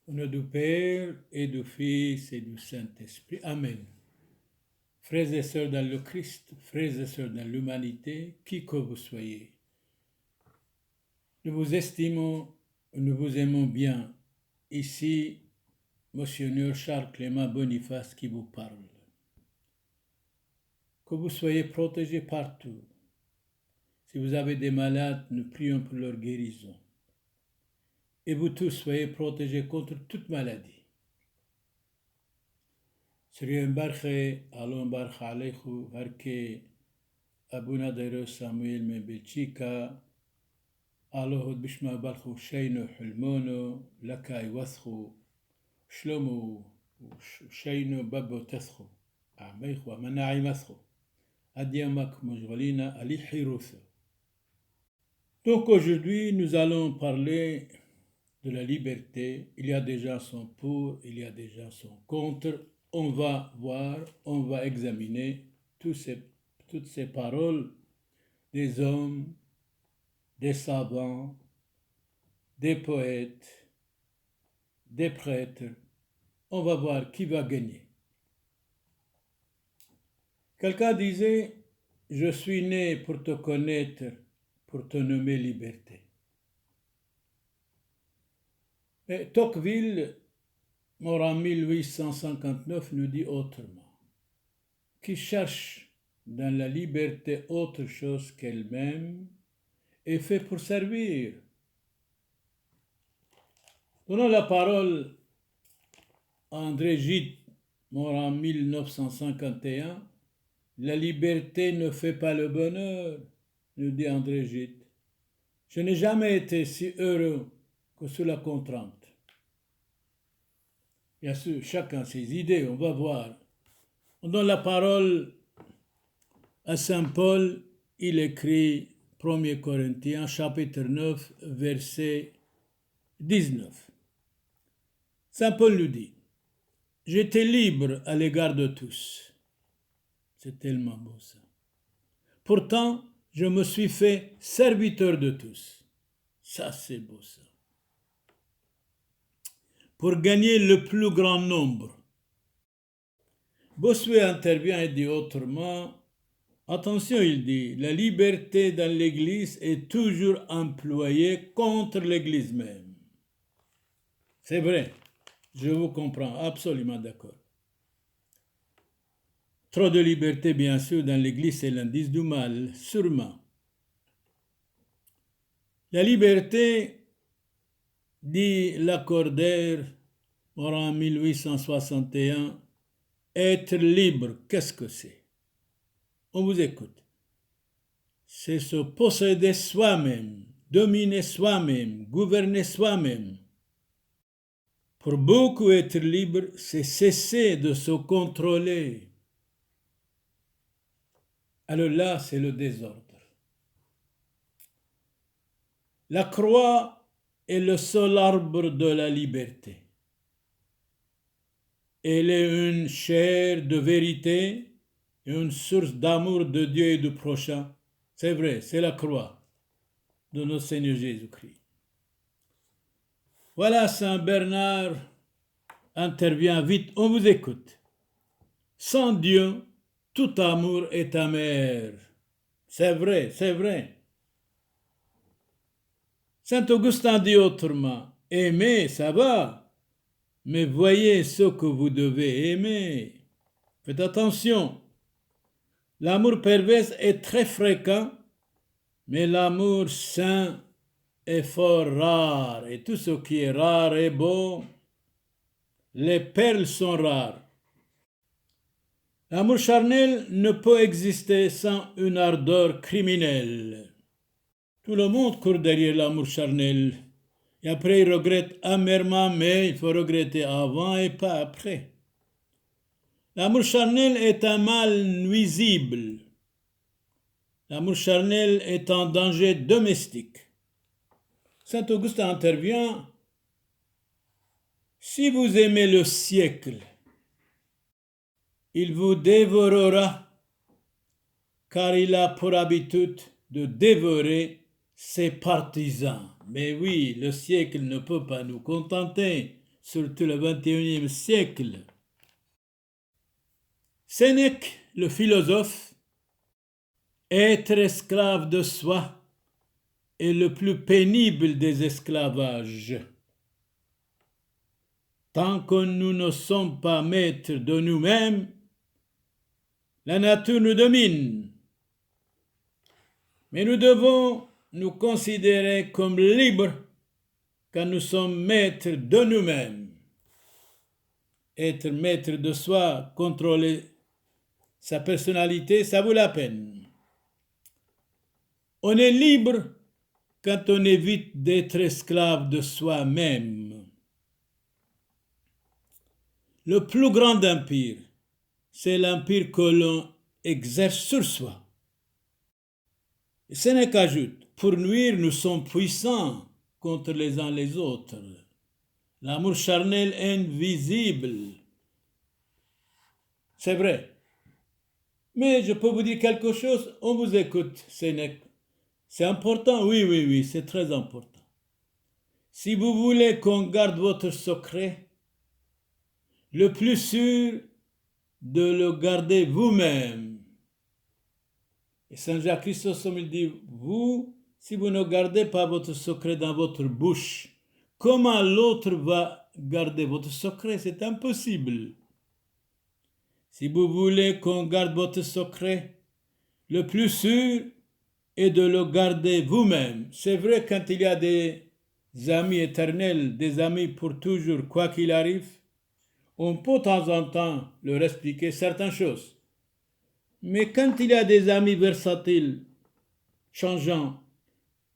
Au nom du Père et du Fils et du Saint-Esprit. Amen. Frères et sœurs dans le Christ, frères et sœurs dans l'humanité, qui que vous soyez, nous vous estimons, nous vous aimons bien. Ici, Monseigneur Charles Clément Boniface qui vous parle. Que vous soyez protégés partout. Si vous avez des malades, nous prions pour leur guérison. Et vous tous soyez protégés contre toute maladie. Sri Mbarche, Alon Barche Alechu, Varke, Abuna Dero Samuel Membelchika, Alohod Bishma Balchu Sheino Hulmono, Lakai Wathchu, Shlomo, Sheino Babo Teschu, Amechu, Manai Mathchu, Adiamak Mojvalina, Ali Hiruthu. Donc aujourd'hui, nous allons parler de la liberté. Il y a des gens qui sont pour, il y a des gens qui sont contre. On va voir, on va examiner toutes ces paroles des hommes, des savants, des poètes, des prêtres. On va voir qui va gagner. Quelqu'un disait, je suis né pour te connaître, pour te nommer liberté. Mais Tocqueville, mort en 1859, nous dit autrement. Qui cherche dans la liberté autre chose qu'elle-même est fait pour servir. Donnons la parole à André Gide, mort en 1951. La liberté ne fait pas le bonheur, nous dit André Gide. Je n'ai jamais été si heureux que sous la contrainte. Bien sûr, chacun ses idées, on va voir. On donne la parole à Saint Paul, il écrit 1 Corinthiens, chapitre 9, verset 19. Saint Paul nous dit, j'étais libre à l'égard de tous. C'est tellement beau ça. Pourtant, je me suis fait serviteur de tous. Ça, c'est beau ça. Pour gagner le plus grand nombre. Bossuet intervient et dit autrement, attention, il dit, la liberté dans l'Église est toujours employée contre l'Église même. C'est vrai, je vous comprends, absolument d'accord. Trop de liberté, bien sûr, dans l'Église, c'est l'indice du mal, sûrement. La liberté, dit Lacordaire, mort en 1861, être libre, qu'est-ce que c'est? On vous écoute. C'est se posséder soi-même, dominer soi-même, gouverner soi-même. Pour beaucoup, être libre, c'est cesser de se contrôler. Alors là, c'est le désordre. La croix est le seul arbre de la liberté. Elle est une chair de vérité et une source d'amour de Dieu et du prochain. C'est vrai, c'est la croix de notre Seigneur Jésus-Christ. Voilà, Saint Bernard intervient vite, on vous écoute. Sans Dieu, tout amour est amer. C'est vrai, c'est vrai. Saint Augustin dit autrement, aimer, ça va, mais voyez ce que vous devez aimer. Faites attention. L'amour pervers est très fréquent, mais l'amour saint est fort rare. Et tout ce qui est rare est beau. Les perles sont rares. L'amour charnel ne peut exister sans une ardeur criminelle. Tout le monde court derrière l'amour charnel. Et après, il regrette amèrement, mais il faut regretter avant et pas après. L'amour charnel est un mal nuisible. L'amour charnel est un danger domestique. Saint Augustin intervient. Si vous aimez le siècle, il vous dévorera, car il a pour habitude de dévorer ses partisans. Mais oui, le siècle ne peut pas nous contenter. surtout le XXIe siècle. Sénèque, le philosophe, être esclave de soi est le plus pénible des esclavages. Tant que nous ne sommes pas maîtres de nous-mêmes, la nature nous domine. Mais nous devons nous considérer comme libres quand nous sommes maîtres de nous-mêmes. Être maître de soi, contrôler sa personnalité, ça vaut la peine. On est libre quand on évite d'être esclave de soi-même. Le plus grand empire, c'est l'empire que l'on exerce sur soi. Sénèque ajoute, pour nuire, nous sommes puissants contre les uns les autres. L'amour charnel est invisible. C'est vrai. Mais je peux vous dire quelque chose, on vous écoute, Sénèque. C'est important, oui, c'est très important. Si vous voulez qu'on garde votre secret, le plus sûr de le garder vous-même. Et Saint Jacques Chrysostome il dit, vous, si vous ne gardez pas votre secret dans votre bouche, comment l'autre va garder votre secret? C'est impossible. Si vous voulez qu'on garde votre secret, le plus sûr est de le garder vous-même. C'est vrai quand il y a des amis éternels, des amis pour toujours, quoi qu'il arrive, on peut de temps en temps leur expliquer certaines choses. Mais quand il y a des amis versatiles, changeants,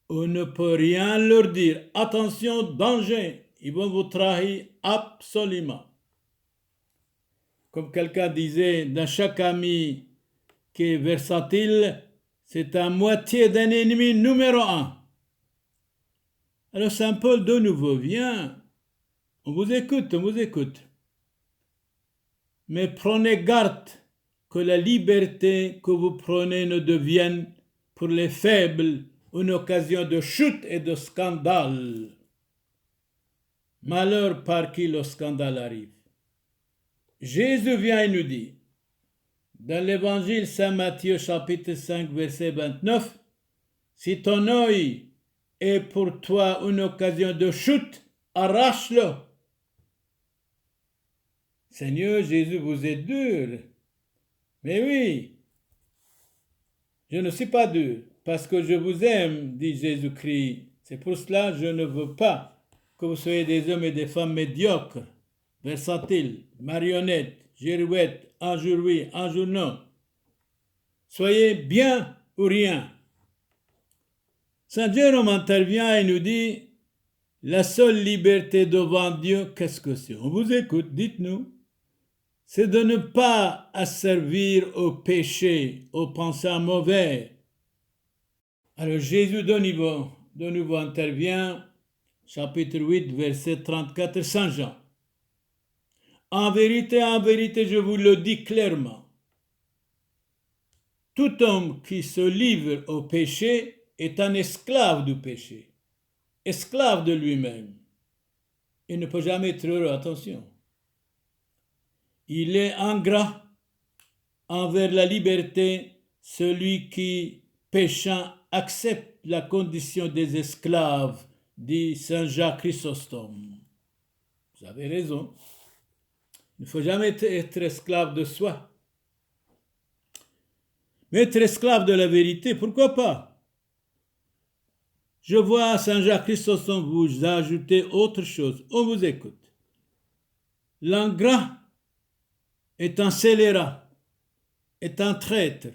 on ne peut rien leur dire. Attention, danger, ils vont vous trahir absolument. Comme quelqu'un disait, dans chaque ami qui est versatile, c'est à moitié d'un ennemi numéro 1. Alors Saint Paul de nouveau vient, on vous écoute. Mais prenez garde que la liberté que vous prenez ne devienne pour les faibles une occasion de chute et de scandale. Malheur par qui le scandale arrive. Jésus vient et nous dit, dans l'évangile Saint Matthieu chapitre 5 verset 29, si ton œil est pour toi une occasion de chute, arrache-le. Seigneur Jésus, vous êtes dur. Mais oui, je ne suis pas dur, parce que je vous aime, dit Jésus-Christ. C'est pour cela que je ne veux pas que vous soyez des hommes et des femmes médiocres, versatiles, marionnettes, girouettes, un jour oui, un jour non. Soyez bien ou rien. Saint Jérôme intervient et nous dit, la seule liberté devant Dieu, qu'est-ce que c'est? On vous écoute, dites-nous. C'est de ne pas asservir au péché, aux pensées mauvais. Alors Jésus de nouveau intervient, chapitre 8, verset 34, Saint Jean. En vérité, je vous le dis clairement, tout homme qui se livre au péché est un esclave du péché, esclave de lui-même. Il ne peut jamais être heureux, attention. Il est ingrat envers la liberté, celui qui, péchant, accepte la condition des esclaves, dit Saint Jacques Chrysostome. Vous avez raison. Il ne faut jamais être esclave de soi. Mais être esclave de la vérité, pourquoi pas? Je vois Saint Jacques Chrysostome vous ajouter autre chose. On vous écoute. L'ingrat est un scélérat, est un traître,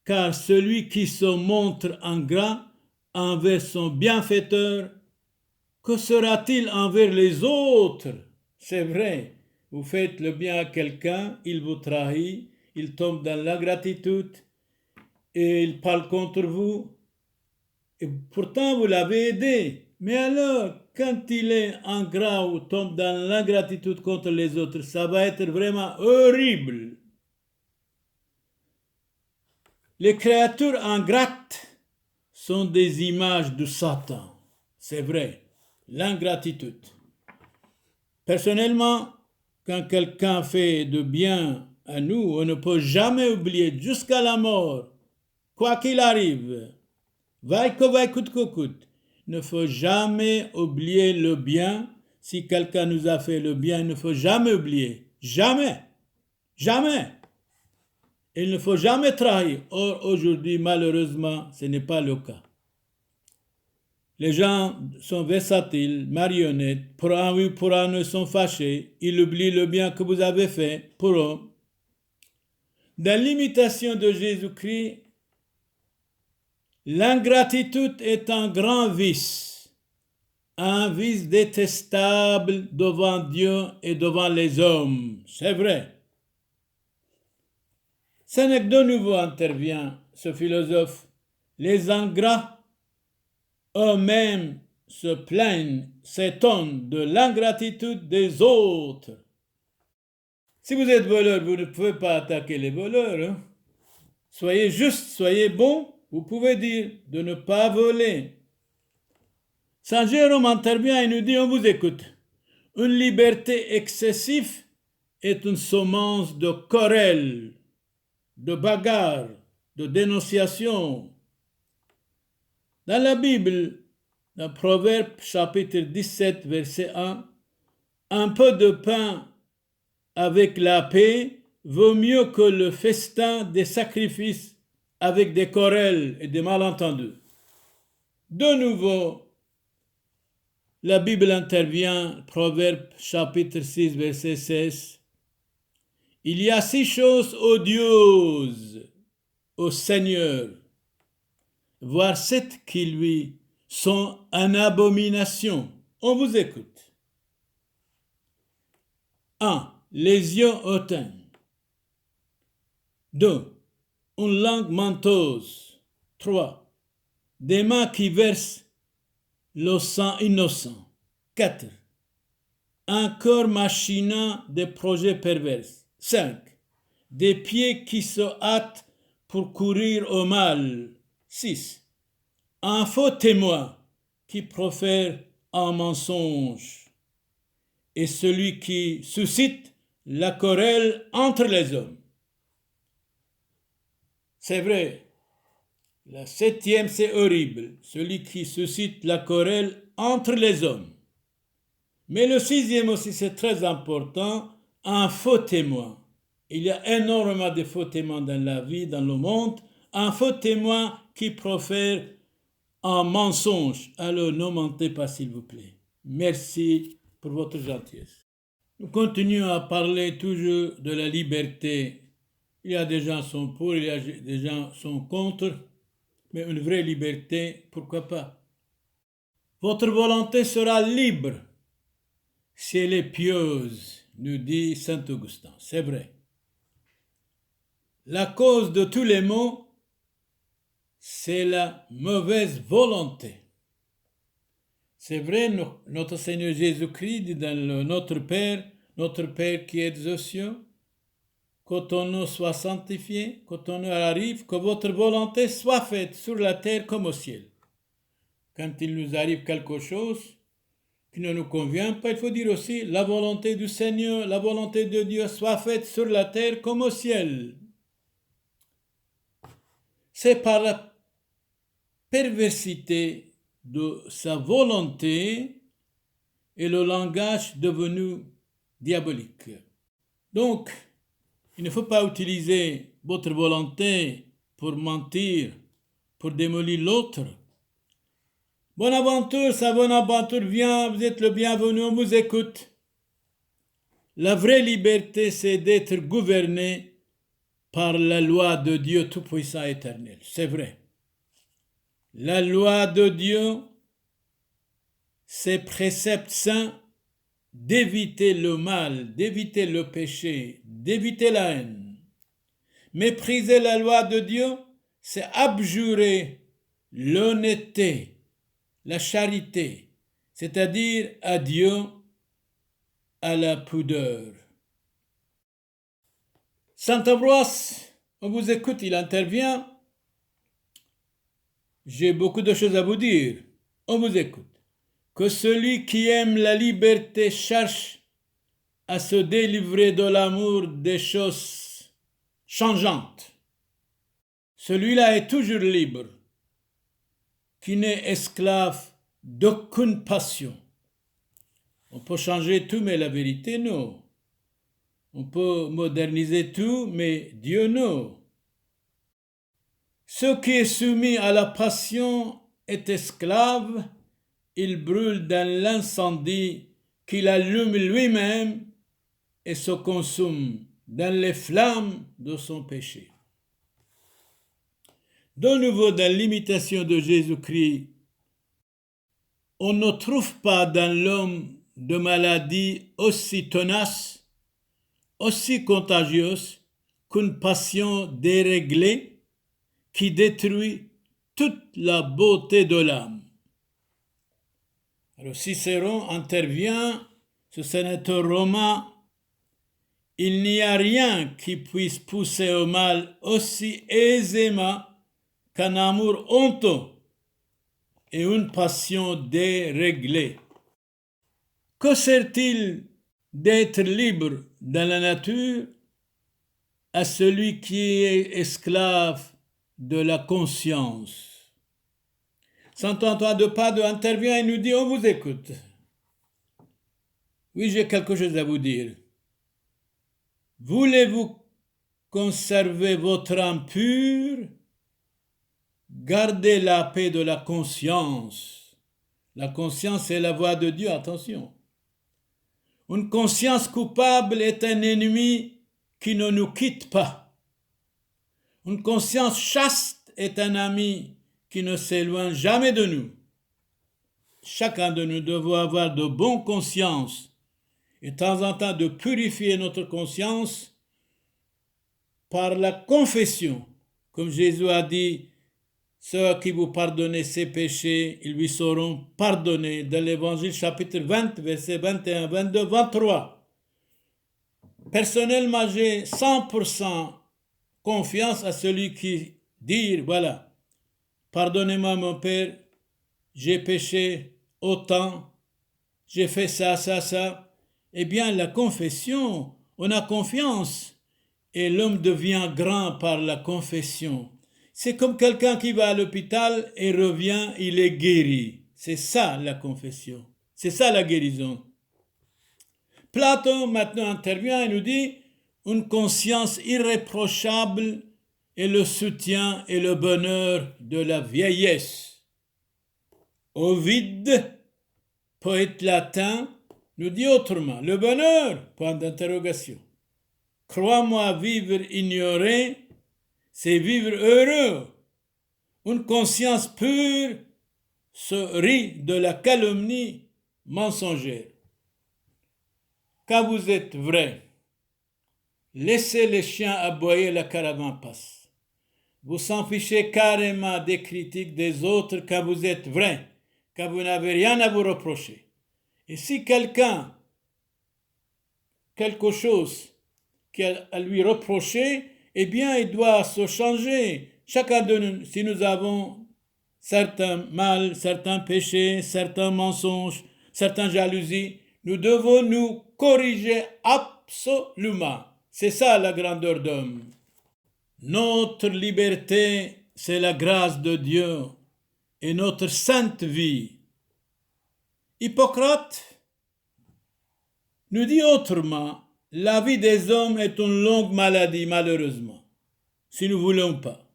car celui qui se montre ingrat envers son bienfaiteur, que sera-t-il envers les autres? C'est vrai, vous faites le bien à quelqu'un, il vous trahit, il tombe dans l'ingratitude et il parle contre vous, et pourtant vous l'avez aidé. Mais alors, quand il est ingrat ou tombe dans l'ingratitude contre les autres, ça va être vraiment horrible. Les créatures ingrates sont des images de Satan. C'est vrai, l'ingratitude. Personnellement, quand quelqu'un fait de bien à nous, on ne peut jamais oublier jusqu'à la mort, quoi qu'il arrive, vaille que vaille, coûte que coûte. Il ne faut jamais oublier le bien. Si quelqu'un nous a fait le bien, il ne faut jamais oublier. Jamais. Jamais. Il ne faut jamais trahir. Or, aujourd'hui, malheureusement, ce n'est pas le cas. Les gens sont versatiles, marionnettes, pour un oui, pour un non, sont fâchés. Ils oublient le bien que vous avez fait pour eux. Dans l'imitation de Jésus-Christ, l'ingratitude est un grand vice détestable devant Dieu et devant les hommes. C'est vrai. Sénèque de nouveau intervient, ce philosophe. Les ingrats eux-mêmes se plaignent, s'étonnent de l'ingratitude des autres. Si vous êtes voleur, vous ne pouvez pas attaquer les voleurs. Hein? Soyez juste, soyez bon, vous pouvez dire de ne pas voler. Saint Jérôme intervient et nous dit, on vous écoute. Une liberté excessive est une semence de querelle, de bagarre, de dénonciation. Dans la Bible, dans Proverbe chapitre 17, verset 1, un peu de pain avec la paix vaut mieux que le festin des sacrifices avec des querelles et des malentendus. De nouveau, la Bible intervient, Proverbe chapitre 6, verset 16. Il y a 6 choses odieuses au Seigneur, voire 7 qui lui sont une abomination. On vous écoute. 1. Les yeux hautains. 2. Une langue menteuse. 3. Des mains qui versent le sang innocent. 4. Un cœur machinant des projets pervers. 5. Des pieds qui se hâtent pour courir au mal. 6. Un faux témoin qui profère un mensonge. Et celui qui suscite la querelle entre les hommes. C'est vrai. La 7e, c'est horrible. Celui qui suscite la querelle entre les hommes. Mais le 6e aussi, c'est très important. Un faux témoin. Il y a énormément de faux témoins dans la vie, dans le monde. Un faux témoin qui profère un mensonge. Alors ne mentez pas, s'il vous plaît. Merci pour votre gentillesse. Nous continuons à parler toujours de la liberté. Il y a des gens qui sont pour, il y a des gens qui sont contre. Mais une vraie liberté, pourquoi pas? Votre volonté sera libre si elle est pieuse, nous dit saint Augustin. C'est vrai. La cause de tous les maux, c'est la mauvaise volonté. C'est vrai, notre Seigneur Jésus-Christ dit dans Notre Père qui est aux cieux, que ton nom soit sanctifié, que ton nom arrive, que votre volonté soit faite sur la terre comme au ciel. Quand il nous arrive quelque chose qui ne nous convient pas, il faut dire aussi la volonté du Seigneur, la volonté de Dieu soit faite sur la terre comme au ciel. C'est par la perversité de sa volonté et le langage devenu diabolique. Donc, il ne faut pas utiliser votre volonté pour mentir, pour démolir l'autre. Bonaventure, sa Bonaventure vient, vous êtes le bienvenu, on vous écoute. La vraie liberté, c'est d'être gouverné par la loi de Dieu Tout-Puissant éternel. C'est vrai. La loi de Dieu, ses préceptes saints d'éviter le mal, d'éviter le péché, d'éviter la haine. Mépriser la loi de Dieu, c'est abjurer l'honnêteté, la charité, c'est-à-dire à Dieu, à la pudeur. Saint Ambroise, on vous écoute, il intervient. J'ai beaucoup de choses à vous dire. On vous écoute. Que celui qui aime la liberté cherche à se délivrer de l'amour des choses changeantes. Celui-là est toujours libre, qui n'est esclave d'aucune passion. On peut changer tout, mais la vérité, non. On peut moderniser tout, mais Dieu, non. Ce qui est soumis à la passion est esclave, il brûle dans l'incendie qu'il allume lui-même et se consume dans les flammes de son péché. De nouveau, dans l'imitation de Jésus-Christ, on ne trouve pas dans l'homme de maladies aussi tenaces, aussi contagieuses qu'une passion déréglée qui détruit toute la beauté de l'âme. Alors Cicéron intervient, ce sénateur romain, il n'y a rien qui puisse pousser au mal aussi aisément qu'un amour honteux et une passion déréglée. Que sert-il d'être libre dans la nature à celui qui est esclave de la conscience? Saint Antoine de Padoue intervient et nous dit, on vous écoute. Oui, j'ai quelque chose à vous dire. Voulez-vous conserver votre âme pure? Gardez la paix de la conscience. La conscience est la voix de Dieu, attention. Une conscience coupable est un ennemi qui ne nous quitte pas. Une conscience chaste est un ami qui ne s'éloigne jamais de nous. Chacun de nous doit avoir de bonnes consciences et de temps en temps de purifier notre conscience par la confession. Comme Jésus a dit, ceux à qui vous pardonnez ses péchés, ils lui seront pardonnés. Dans l'Évangile chapitre 20, versets 21, 22, 23. Personnellement, j'ai 100% confiance à celui qui dit, voilà, pardonnez-moi mon Père, j'ai péché autant, j'ai fait ça, ça, ça. Eh bien, la confession, on a confiance et l'homme devient grand par la confession. C'est comme quelqu'un qui va à l'hôpital et revient, il est guéri. C'est ça la confession. C'est ça la guérison. Platon maintenant intervient et nous dit une conscience irréprochable est le soutien et le bonheur de la vieillesse. Ovide, poète latin, nous dit autrement, le bonheur, point d'interrogation. Crois-moi, vivre ignoré, c'est vivre heureux. Une conscience pure se rit de la calomnie mensongère. Quand vous êtes vrai, laissez les chiens aboyer, la caravane passe. Vous s'en fichez carrément des critiques des autres quand vous êtes vrai, quand vous n'avez rien à vous reprocher. Et si quelqu'un, quelque chose qui a à lui reprocher, eh bien, il doit se changer. Chacun de nous, si nous avons certains mal, certains péchés, certains mensonges, certaines jalousies, nous devons nous corriger absolument. C'est ça la grandeur d'homme. Notre liberté, c'est la grâce de Dieu et notre sainte vie. Hippocrate nous dit autrement, la vie des hommes est une longue maladie, malheureusement, si nous ne voulons pas.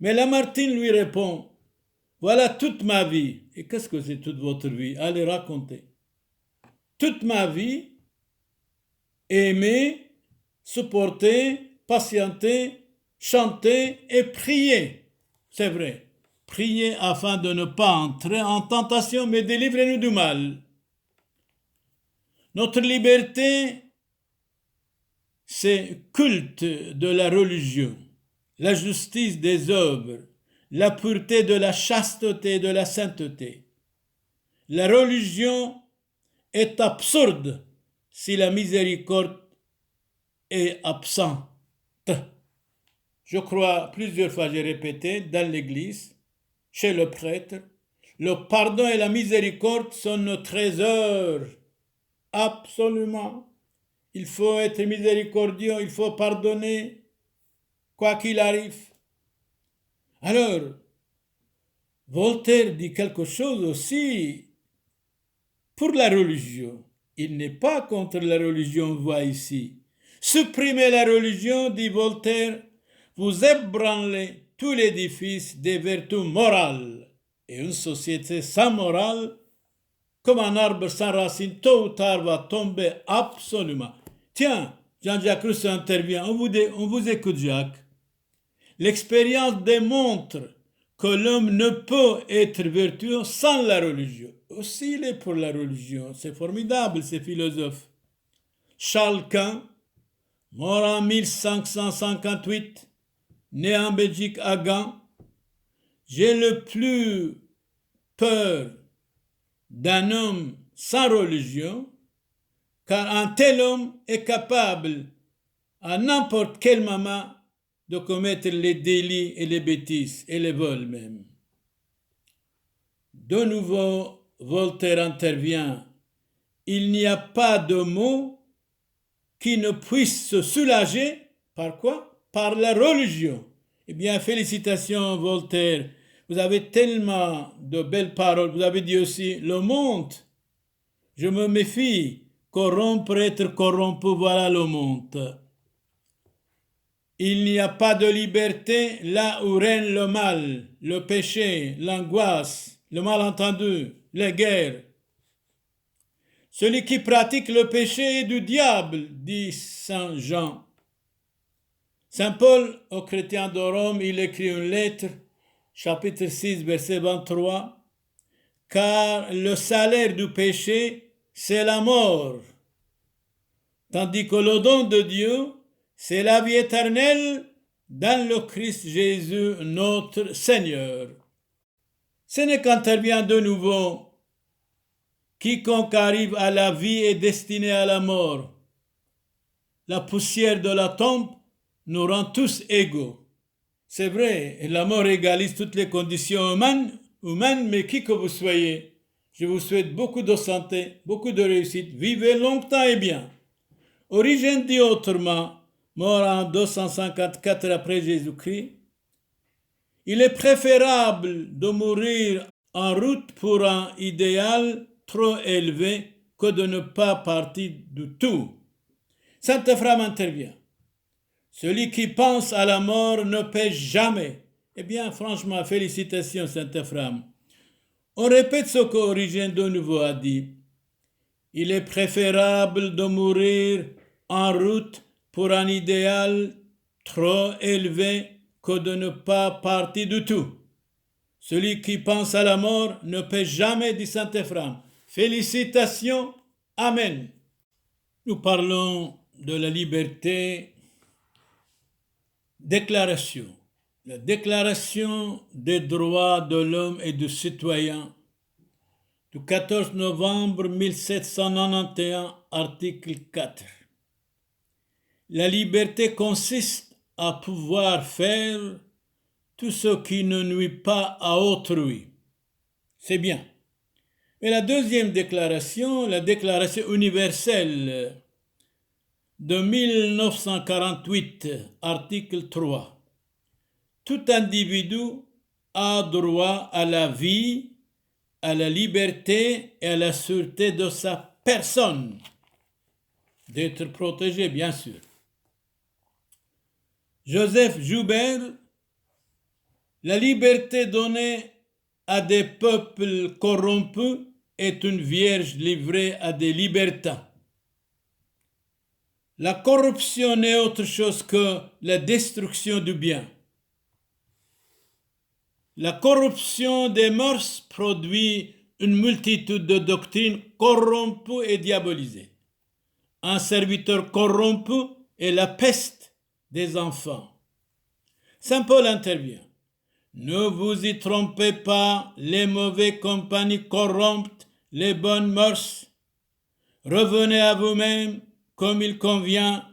Mais Lamartine lui répond, voilà toute ma vie. Et qu'est-ce que c'est toute votre vie? Allez raconter. Toute ma vie, aimer, supporter, patienter, chanter et prier. C'est vrai. Prier afin de ne pas entrer en tentation, mais délivrez-nous du mal. Notre liberté, c'est culte de la religion, la justice des œuvres, la pureté de la chasteté, de la sainteté. La religion est absurde si la miséricorde est absente. Je crois, plusieurs fois j'ai répété, dans l'Église, chez le prêtre, le pardon et la miséricorde sont nos trésors. Absolument. il faut être miséricordieux, il faut pardonner, quoi qu'il arrive. Alors, Voltaire dit quelque chose aussi pour la religion. Il n'est pas contre la religion, on voit ici. Supprimez la religion, dit Voltaire, vous ébranlez tout l'édifice des vertus morales. Et une société sans morale, comme un arbre sans racines, tôt ou tard va tomber absolument. Tiens, Jean-Jacques Rousseau intervient. On vous écoute, Jacques. L'expérience démontre que l'homme ne peut être vertueux sans la religion. Aussi, il est pour la religion. C'est formidable, ces philosophes. Charles Quint, mort en 1558, né en Belgique à Gand. J'ai le plus peur d'un homme sans religion, car un tel homme est capable, à n'importe quel moment, de commettre les délits et les bêtises et les vols même. De nouveau, Voltaire intervient. Il n'y a pas de mot qui ne puisse se soulager par quoi? Par la religion. Eh bien, félicitations Voltaire. Vous avez tellement de belles paroles. Vous avez dit aussi, le monde, je me méfie, corrompre, être corrompu, voilà le monde. Il n'y a pas de liberté là où règne le mal, le péché, l'angoisse, le malentendu, les guerres. Celui qui pratique le péché est du diable, dit Saint Jean. Saint Paul, aux chrétiens de Rome, il écrit une lettre, chapitre 6, verset 23, « Car le salaire du péché, c'est la mort, tandis que le don de Dieu, c'est la vie éternelle dans le Christ Jésus, notre Seigneur. » Ce n'est qu'intervient de nouveau. Quiconque arrive à la vie est destiné à la mort. La poussière de la tombe nous rend tous égaux. C'est vrai, la mort égalise toutes les conditions humaines, mais qui que vous soyez, je vous souhaite beaucoup de santé, beaucoup de réussite. Vivez longtemps et bien. Origène dit autrement, mort en 254 après Jésus-Christ, il est préférable de mourir en route pour un idéal trop élevé que de ne pas partir du tout. Saint Ephrem intervient. Celui qui pense à la mort ne pêche jamais. Eh bien, franchement, félicitations, Saint Ephrem. On répète ce qu'Origène de nouveau a dit. Il est préférable de mourir en route pour un idéal trop élevé que de ne pas partir du tout. Celui qui pense à la mort ne pêche jamais, dit Saint Ephrem. Félicitations, Amen. Nous parlons de la liberté. Déclaration. La déclaration des droits de l'homme et du citoyen du 14 novembre 1791, article 4. La liberté consiste à pouvoir faire tout ce qui ne nuit pas à autrui. C'est bien. Et la deuxième déclaration, la déclaration universelle de 1948, article 3. Tout individu a droit à la vie, à la liberté et à la sûreté de sa personne, d'être protégé, bien sûr. Joseph Joubert, la liberté donnée à des peuples corrompus est une vierge livrée à des libertins. La corruption n'est autre chose que la destruction du bien. La corruption des mœurs produit une multitude de doctrines corrompues et diabolisées. Un serviteur corrompu est la peste des enfants. Saint Paul intervient. Ne vous y trompez pas, les mauvaises compagnies corrompent les bonnes mœurs. Revenez à vous-même comme il convient,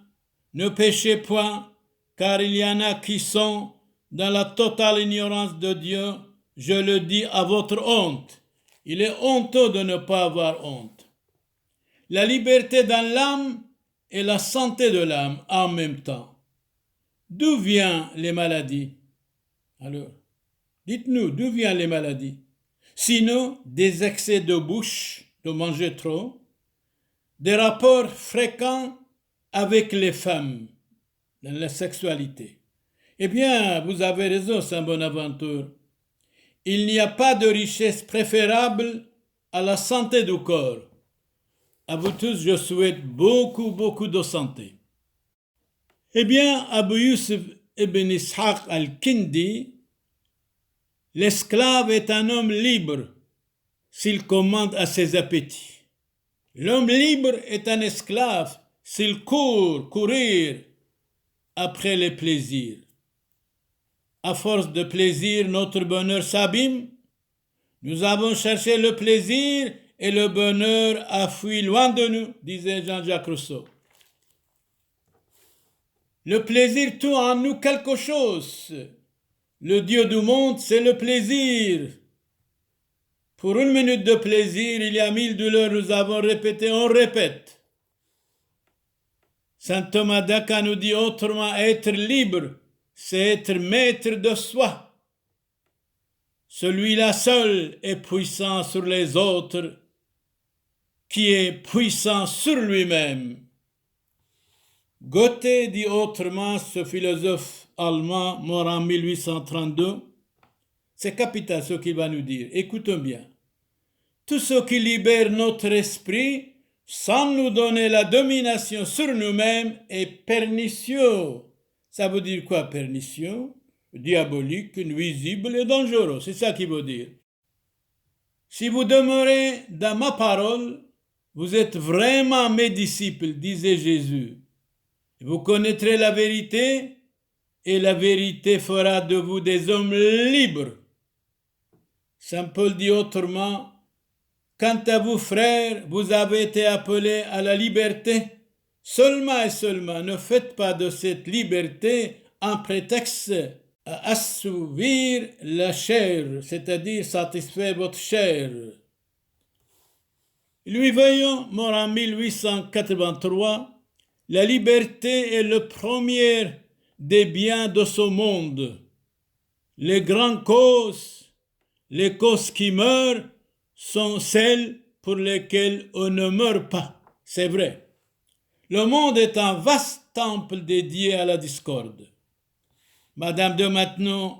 ne péchez point, car il y en a qui sont dans la totale ignorance de Dieu, je le dis à votre honte. Il est honteux de ne pas avoir honte. La liberté dans l'âme et la santé de l'âme en même temps. D'où viennent les maladies? Alors, dites-nous, d'où viennent les maladies? Sinon, des excès de bouche, de manger trop, des rapports fréquents avec les femmes, dans la sexualité. Eh bien, vous avez raison, Saint Bonaventure. Il n'y a pas de richesse préférable à la santé du corps. À vous tous, je souhaite beaucoup de santé. Eh bien, Abu Yusuf ibn Ishaq al-Kindi, l'esclave est un homme libre s'il commande à ses appétits. L'homme libre est un esclave s'il courir après les plaisirs. À force de plaisir, notre bonheur s'abîme. Nous avons cherché le plaisir et le bonheur a fui loin de nous, disait Jean-Jacques Rousseau. Le plaisir tue en nous quelque chose. Le Dieu du monde, c'est le plaisir. Pour une minute de plaisir, il y a 1000 douleurs, nous avons répété, on répète. Saint Thomas d'Aquin nous dit autrement, être libre, c'est être maître de soi. Celui-là seul est puissant sur les autres, qui est puissant sur lui-même. Goethe dit autrement, ce philosophe allemand mort en 1832, c'est capital ce qu'il va nous dire. Écoutons bien. Tout ce qui libère notre esprit sans nous donner la domination sur nous-mêmes est pernicieux. Ça veut dire quoi, pernicieux? Diabolique, nuisible et dangereux. C'est ça qu'il veut dire. Si vous demeurez dans ma parole, vous êtes vraiment mes disciples, disait Jésus. Vous connaîtrez la vérité et la vérité fera de vous des hommes libres. Saint Paul dit autrement, quant à vous, frères, vous avez été appelés à la liberté. Seulement et seulement, ne faites pas de cette liberté un prétexte à assouvir la chair, c'est-à-dire satisfaire votre chair. Louis Vaillant, mort en 1883, la liberté est le premier des biens de ce monde. Les grandes causes, les causes qui meurent, sont celles pour lesquelles on ne meurt pas. C'est vrai. Le monde est un vaste temple dédié à la discorde. Madame de Maintenon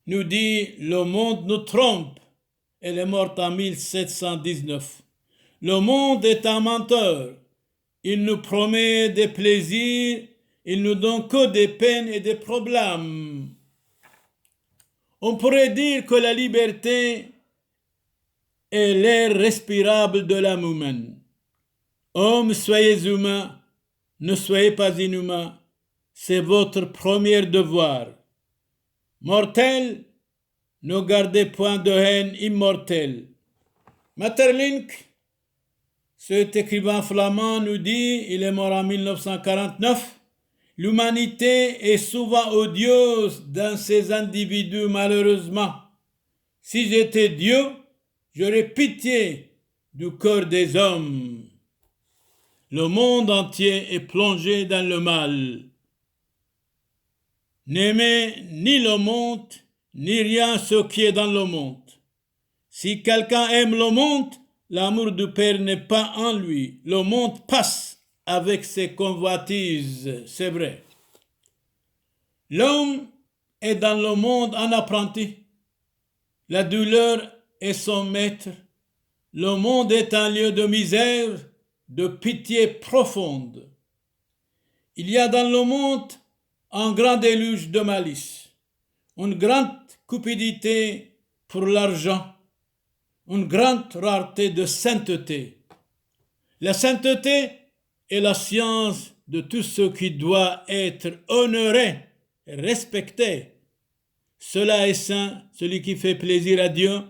nous dit « Le monde nous trompe ». Elle est morte en 1719. Le monde est un menteur. Il nous promet des plaisirs, il nous donne que des peines et des problèmes. On pourrait dire que la liberté est l'air respirable de l'âme humaine. Hommes, soyez humains, ne soyez pas inhumains. C'est votre premier devoir. Mortels, ne gardez point de haine immortelle. Maeterlinck, cet écrivain flamand, nous dit, il est mort en 1949, l'humanité est souvent odieuse dans ses individus, malheureusement. Si j'étais Dieu, j'aurais pitié du cœur des hommes. Le monde entier est plongé dans le mal. N'aimez ni le monde, ni rien ce qui est dans le monde. Si quelqu'un aime le monde, l'amour du Père n'est pas en lui. Le monde passe avec ses convoitises, c'est vrai. L'homme est dans le monde un apprenti. La douleur est son maître. Le monde est un lieu de misère, de pitié profonde. Il y a dans le monde un grand déluge de malice, une grande cupidité pour l'argent, une grande rareté de sainteté. La sainteté est la science de tout ce qui doit être honoré et respecté. Cela est saint, celui qui fait plaisir à Dieu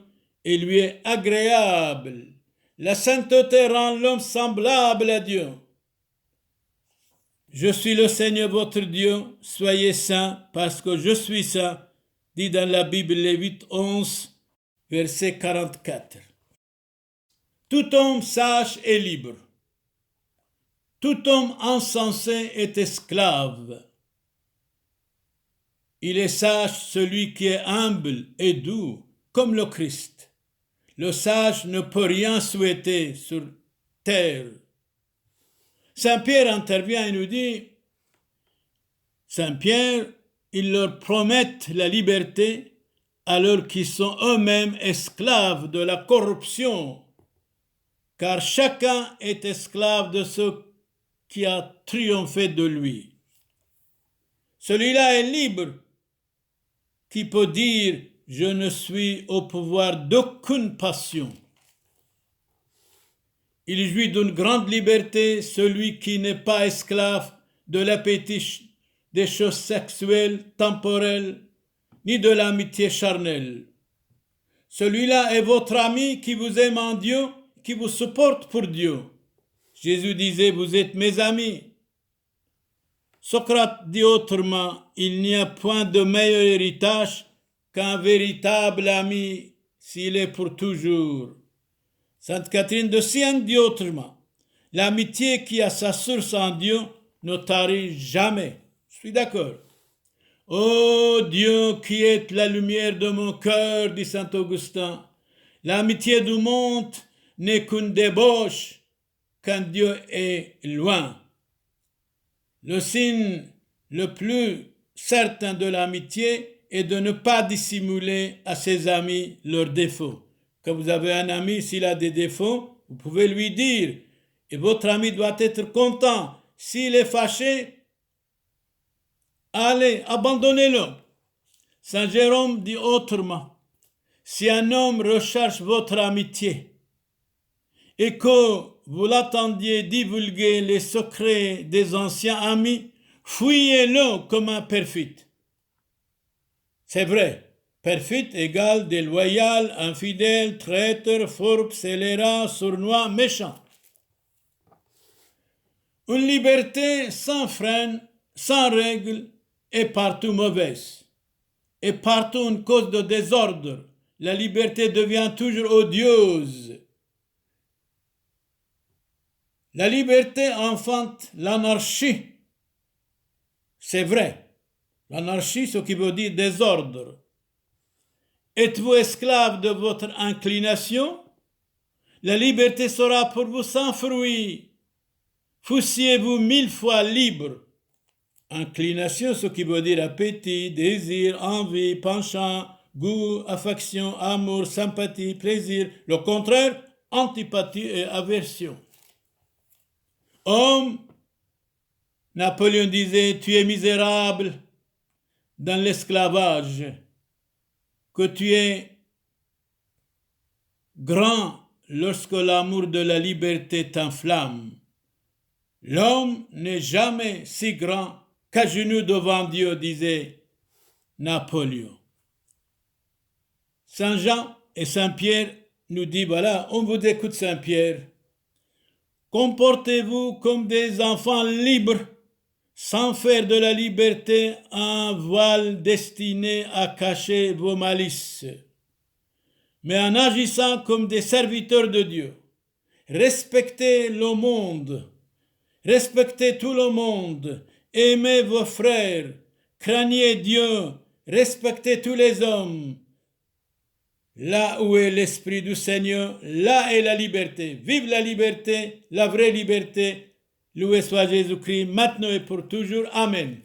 et lui est agréable. La sainteté rend l'homme semblable à Dieu. Je suis le Seigneur votre Dieu, soyez saints parce que je suis saint, dit dans la Bible Lévitique 11, verset 44. Tout homme sage est libre. Tout homme insensé est esclave. Il est sage celui qui est humble et doux, comme le Christ. Le sage ne peut rien souhaiter sur terre. Saint Pierre intervient et nous dit, Saint Pierre, ils leur promettent la liberté alors qu'ils sont eux-mêmes esclaves de la corruption, car chacun est esclave de ce qui a triomphé de lui. Celui-là est libre, qui peut dire « Je ne suis au pouvoir d'aucune passion ». Il jouit d'une grande liberté, celui qui n'est pas esclave de l'appétit des choses sexuelles, temporelles, ni de l'amitié charnelle. Celui-là est votre ami qui vous aime en Dieu, qui vous supporte pour Dieu. Jésus disait, vous êtes mes amis. Socrate dit autrement, il n'y a point de meilleur héritage qu'un véritable ami s'il est pour toujours. Sainte Catherine de Sienne dit autrement, l'amitié qui a sa source en Dieu ne tarit jamais. Je suis d'accord. Ô Dieu qui est la lumière de mon cœur, dit saint Augustin, l'amitié du monde n'est qu'une débauche quand Dieu est loin. Le signe le plus certain de l'amitié est de ne pas dissimuler à ses amis leurs défauts. Quand vous avez un ami, s'il a des défauts, vous pouvez lui dire. Et votre ami doit être content. S'il est fâché, allez, abandonnez-le. Saint Jérôme dit autrement, si un homme recherche votre amitié et que vous l'attendiez divulguer les secrets des anciens amis, fuyez-le comme un perfide. C'est vrai, perfide égale déloyal, infidèle, traître, fourbe, scélérat, sournois, méchant. Une liberté sans frein, sans règle, est partout mauvaise, et partout une cause de désordre. La liberté devient toujours odieuse. La liberté enfante l'anarchie. C'est vrai. L'anarchie, ce qui veut dire désordre. Êtes-vous esclave de votre inclination? La liberté sera pour vous sans fruit. Fussiez-vous 1000 fois libre. Inclination, ce qui veut dire appétit, désir, envie, penchant, goût, affection, amour, sympathie, plaisir. Le contraire, antipathie et aversion. Homme, Napoléon disait, tu es misérable dans l'esclavage, que tu es grand lorsque l'amour de la liberté t'enflamme. L'homme n'est jamais si grand qu'à genoux devant Dieu, disait Napoléon. Saint Jean et Saint Pierre nous disent, voilà, on vous écoute Saint Pierre. Comportez-vous comme des enfants libres, sans faire de la liberté un voile destiné à cacher vos malices, mais en agissant comme des serviteurs de Dieu. Respectez le monde, respectez tout le monde, aimez vos frères, craignez Dieu, respectez tous les hommes. Là où est l'Esprit du Seigneur, là est la liberté. Vive la liberté, la vraie liberté. Loué soit Jésus-Christ, maintenant et pour toujours. Amen.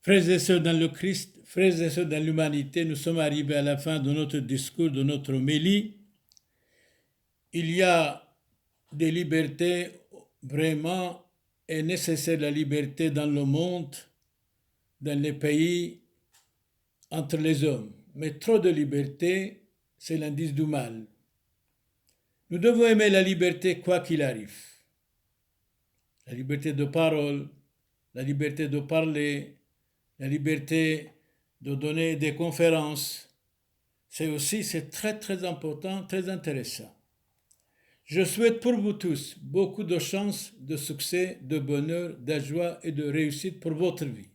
Frères et sœurs dans le Christ, frères et sœurs dans l'humanité, nous sommes arrivés à la fin de notre discours, de notre homélie. Il y a des libertés, vraiment, est nécessaire la liberté dans le monde, dans les pays, entre les hommes. Mais trop de liberté, c'est l'indice du mal. Nous devons aimer la liberté quoi qu'il arrive. La liberté de parole, la liberté de parler, la liberté de donner des conférences. C'est très très important, très intéressant. Je souhaite pour vous tous beaucoup de chance, de succès, de bonheur, de joie et de réussite pour votre vie.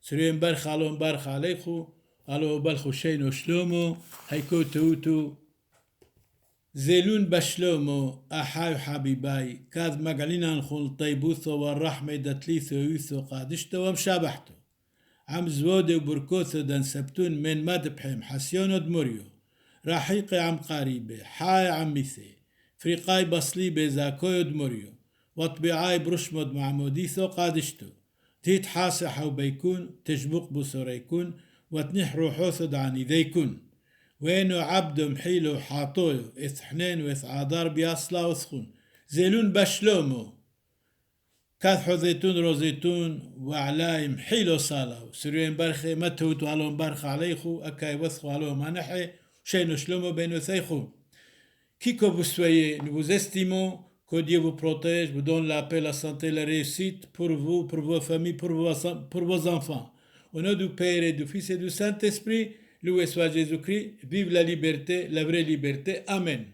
سرين برخ على برخ عليكم على بالخو شينو شلومو هيكو توتو زيلون بشلومو أحاي حبيباي كاذ مقالينا نخل طيبوثو والرحمة دتليثو يوثو قادشتو ومشابحتو عم زودي وبركوثو دن سبتون من مدبحيم حسيونو دموريو راحيقي عم قريبي حاي عم ميثي فريقاي بصلي بزاكويو دموريو وطبيعاي برشمد معموديثو قادشتو تيت حاسح وبيكون تجبق بصوريكون وتنح روحوثو دعني ذيكون وينو عبد محيلو حاطويو إث حنين وإث عادار بياصلا وثخون زيلون بشلومو كاث حذيتون روزيتون وعلاي محيلو صالو سريين برخي متهوتو علوم برخ عليخو أكاي وثخو علوم منحي شينو شلومو بينو ثيخو Kiko vous soyez, nous vous estimons, que Dieu vous protège, vous donne la paix, la santé, la réussite pour vous, pour vos familles, pour vos enfants. Au nom du Père et du Fils et du Saint-Esprit, loué soit Jésus-Christ, vive la liberté, la vraie liberté. Amen.